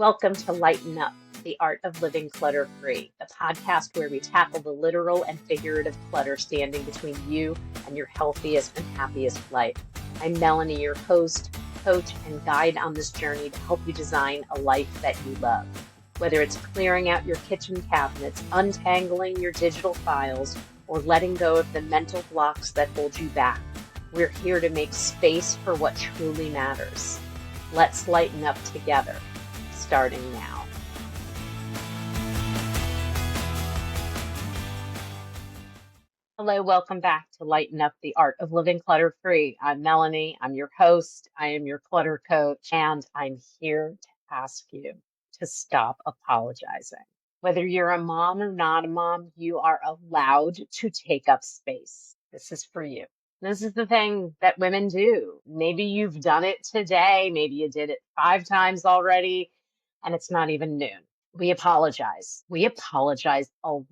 Welcome to Lighten Up, the Art of Living Clutter-Free, the podcast where we tackle the literal and figurative clutter standing between you and your healthiest and happiest life. I'm Melanie, your host, coach, and guide on this journey to help you design a life that you love. Whether it's clearing out your kitchen cabinets, untangling your digital files, or letting go of the mental blocks that hold you back, we're here to make space for what truly matters. Let's lighten up together, starting now. Hello, welcome back to Lighten Up, the Art of Living Clutter-Free. I'm Melanie, I'm your host, I am your clutter coach, and I'm here to ask you to stop apologizing. Whether you're a mom or not a mom, you are allowed to take up space. This is for you. This is the thing that women do. Maybe you've done it today. Maybe you did it 5 times already, and it's not even noon. We apologize. We apologize a lot.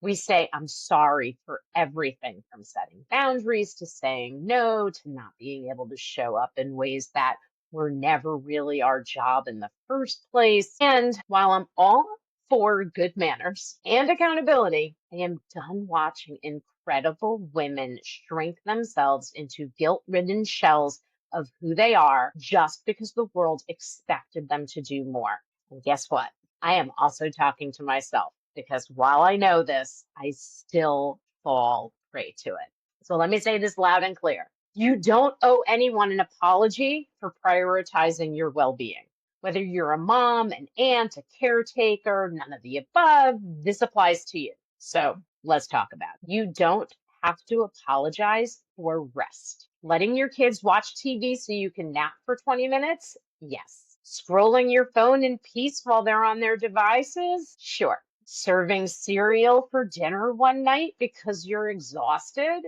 We say, I'm sorry for everything from setting boundaries to saying no to not being able to show up in ways that were never really our job in the first place. And while I'm all for good manners and accountability, I am done watching incredible women shrink themselves into guilt-ridden shells of who they are just because the world expected them to do more. And guess what? I am also talking to myself because while I know this, I still fall prey to it. So let me say this loud and clear. You don't owe anyone an apology for prioritizing your well-being. Whether you're a mom, an aunt, a caretaker, none of the above, this applies to you. So let's talk about it. You don't have to apologize for rest. Letting your kids watch TV so you can nap for 20 minutes? Yes. Scrolling your phone in peace while they're on their devices? Sure. Serving cereal for dinner one night because you're exhausted?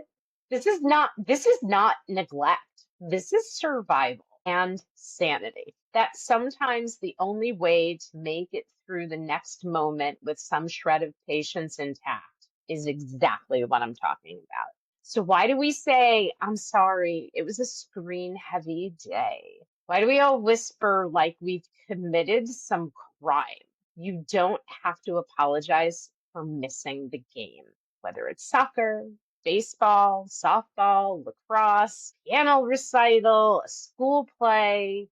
This is not neglect. This is survival and sanity. That's sometimes the only way to make it through the next moment with some shred of patience intact is exactly what I'm talking about. So why do we say, I'm sorry, it was a screen-heavy day? Why do we all whisper like we've committed some crime? You don't have to apologize for missing the game, whether it's soccer, baseball, softball, lacrosse, piano recital, a school play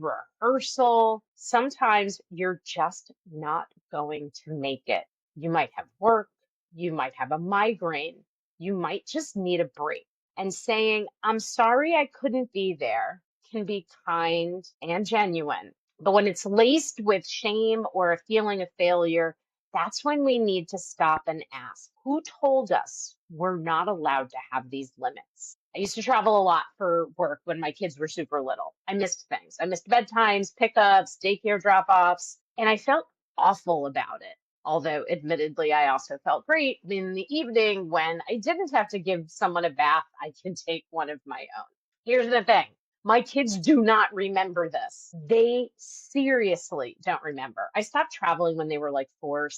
rehearsal. Sometimes you're just not going to make it. You might have work, you might have a migraine, you might just need a break. And saying, I'm sorry I couldn't be there can be kind and genuine. But when it's laced with shame or a feeling of failure, that's when we need to stop and ask, who told us we're not allowed to have these limits? I used to travel a lot for work when my kids were super little. I missed things. I missed bedtimes, pickups, daycare drop-offs, and I felt awful about it. Although, admittedly, I also felt great in the evening when I didn't have to give someone a bath. I can take one of my own. Here's the thing. My kids do not remember this. They seriously don't remember. I stopped traveling when they were like 4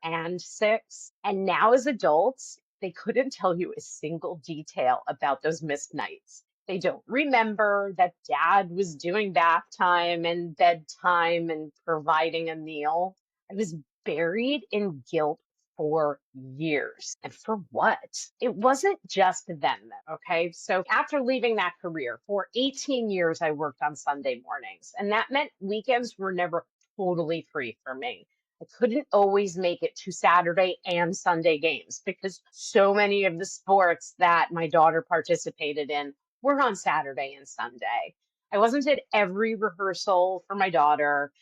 and 6. And now as adults, they couldn't tell you a single detail about those missed nights. They don't remember that dad was doing bath time and bedtime and providing a meal. I was buried in guilt for years. And for what? It wasn't just then, though, okay? So after leaving that career, for 18 years, I worked on Sunday mornings, and that meant weekends were never totally free for me. I couldn't always make it to Saturday and Sunday games because so many of the sports that my daughter participated in were on Saturday and Sunday. I wasn't at every rehearsal for my daughter.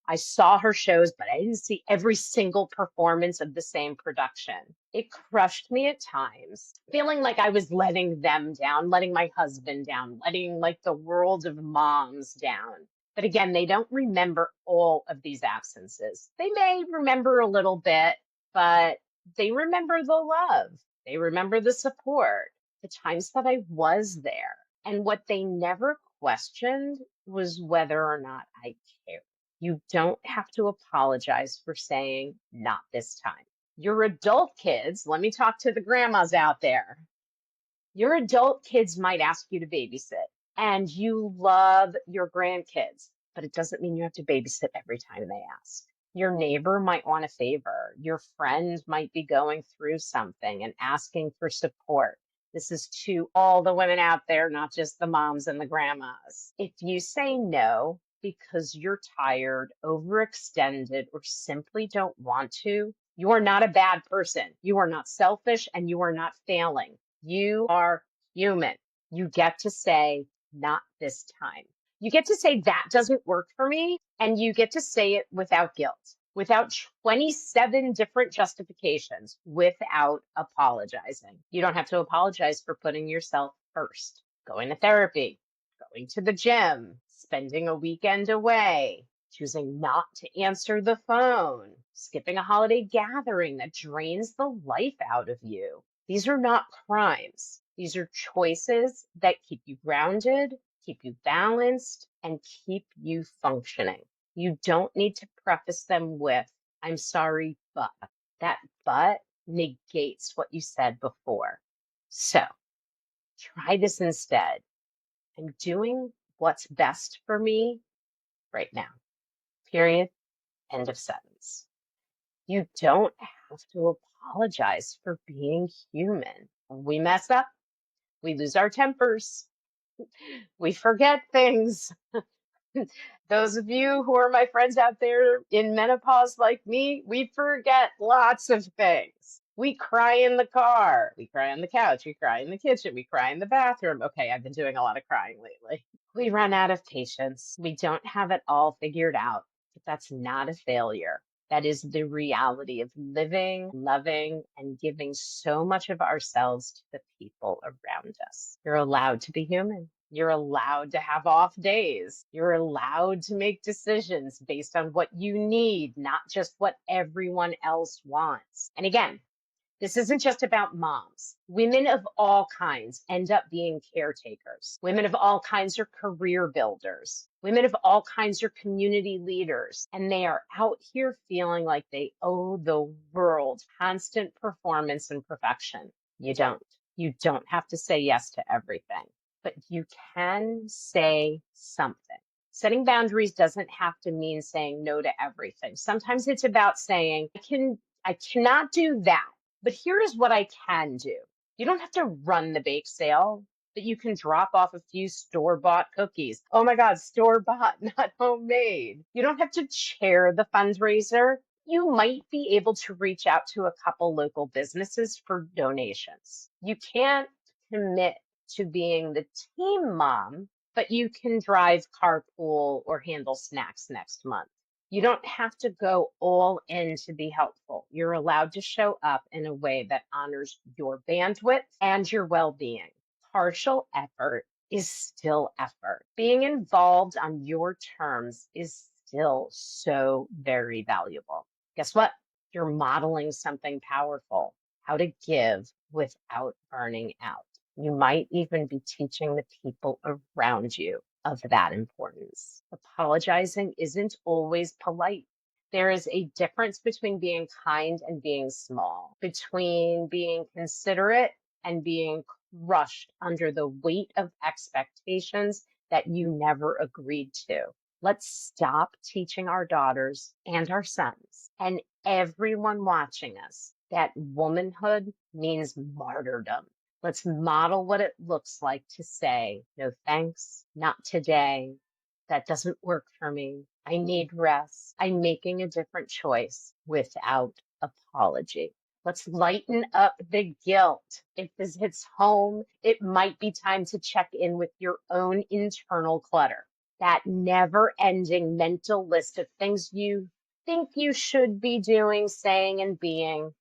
I saw her shows, but I didn't see every single performance of the same production. It crushed me at times, feeling like I was letting them down, letting my husband down, letting like the world of moms down. But again, they don't remember all of these absences. They may remember a little bit, but they remember the love. They remember the support, the times that I was there. And what they never questioned was whether or not I cared. You don't have to apologize for saying, not this time. Your adult kids, let me talk to the grandmas out there. Your adult kids might ask you to babysit, and you love your grandkids, but it doesn't mean you have to babysit every time they ask. Your neighbor might want a favor. Your friend might be going through something and asking for support. This is to all the women out there, not just the moms and the grandmas. If you say no because you're tired, overextended, or simply don't want to, you are not a bad person. You are not selfish and you are not failing. You are human. You get to say, not this time. You get to say that doesn't work for me, and you get to say it without guilt, without 27 different justifications, without apologizing. You don't have to apologize for putting yourself first, going to therapy, going to the gym, spending a weekend away, choosing not to answer the phone, skipping a holiday gathering that drains the life out of you. These are not crimes. These are choices that keep you grounded, keep you balanced, and keep you functioning. You don't need to preface them with, I'm sorry, but. That but negates what you said before. So try this instead. I'm doing what's best for me right now. Period. End of sentence. You don't have to apologize for being human. We mess up. We lose our tempers. We forget things. Those of you who are my friends out there in menopause like me, we forget lots of things. We cry in the car, we cry on the couch, we cry in the kitchen, we cry in the bathroom. Okay, I've been doing a lot of crying lately. We run out of patience. We don't have it all figured out, but that's not a failure. That is the reality of living, loving, and giving so much of ourselves to the people around us. You're allowed to be human. You're allowed to have off days. You're allowed to make decisions based on what you need, not just what everyone else wants. And again, this isn't just about moms. Women of all kinds end up being caretakers. Women of all kinds are career builders. Women of all kinds are community leaders. And they are out here feeling like they owe the world constant performance and perfection. You don't. You don't have to say yes to everything, but you can say something. Setting boundaries doesn't have to mean saying no to everything. Sometimes it's about saying, I cannot do that. But here's what I can do. You don't have to run the bake sale, but you can drop off a few store-bought cookies. Oh my God, store-bought, not homemade. You don't have to chair the fundraiser. You might be able to reach out to a couple local businesses for donations. You can't commit to being the team mom, but you can drive carpool or handle snacks next month. You don't have to go all in to be helpful. You're allowed to show up in a way that honors your bandwidth and your well-being. Partial effort is still effort. Being involved on your terms is still so very valuable. Guess what? You're modeling something powerful, how to give without burning out. You might even be teaching the people around you of that importance. Apologizing isn't always polite. There is a difference between being kind and being small, between being considerate and being crushed under the weight of expectations that you never agreed to. Let's stop teaching our daughters and our sons and everyone watching us that womanhood means martyrdom. Let's model what it looks like to say, no thanks, not today. That doesn't work for me. I need rest. I'm making a different choice without apology. Let's lighten up the guilt. If this hits home, it might be time to check in with your own internal clutter. That never ending mental list of things you think you should be doing, saying, and being.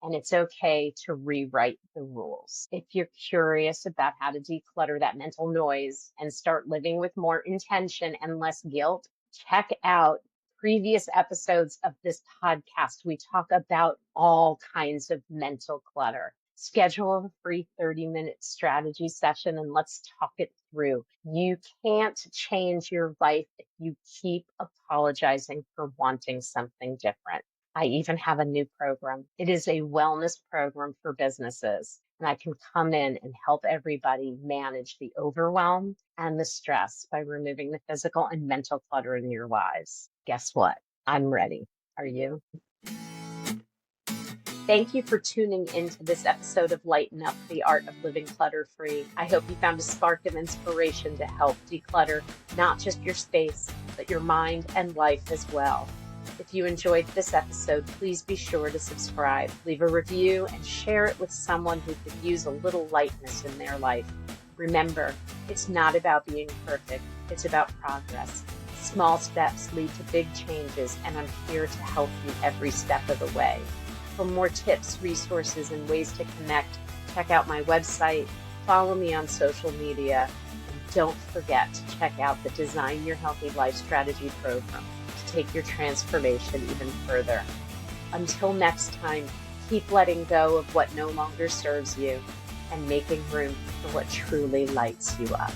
And it's okay to rewrite the rules. If you're curious about how to declutter that mental noise and start living with more intention and less guilt, check out previous episodes of this podcast. We talk about all kinds of mental clutter. Schedule a free 30-minute strategy session and let's talk it through. You can't change your life if you keep apologizing for wanting something different. I even have a new program. It is a wellness program for businesses. And I can come in and help everybody manage the overwhelm and the stress by removing the physical and mental clutter in your lives. Guess what? I'm ready. Are you? Thank you for tuning into this episode of Lighten Up, the Art of Living Clutter-Free. I hope you found a spark of inspiration to help declutter not just your space, but your mind and life as well. If you enjoyed this episode, please be sure to subscribe, leave a review, and share it with someone who could use a little lightness in their life. Remember, it's not about being perfect, it's about progress. Small steps lead to big changes, and I'm here to help you every step of the way. For more tips, resources, and ways to connect, check out my website, follow me on social media, and don't forget to check out the Design Your Healthy Life Strategy program to take your transformation even further. Until next time, keep letting go of what no longer serves you and making room for what truly lights you up.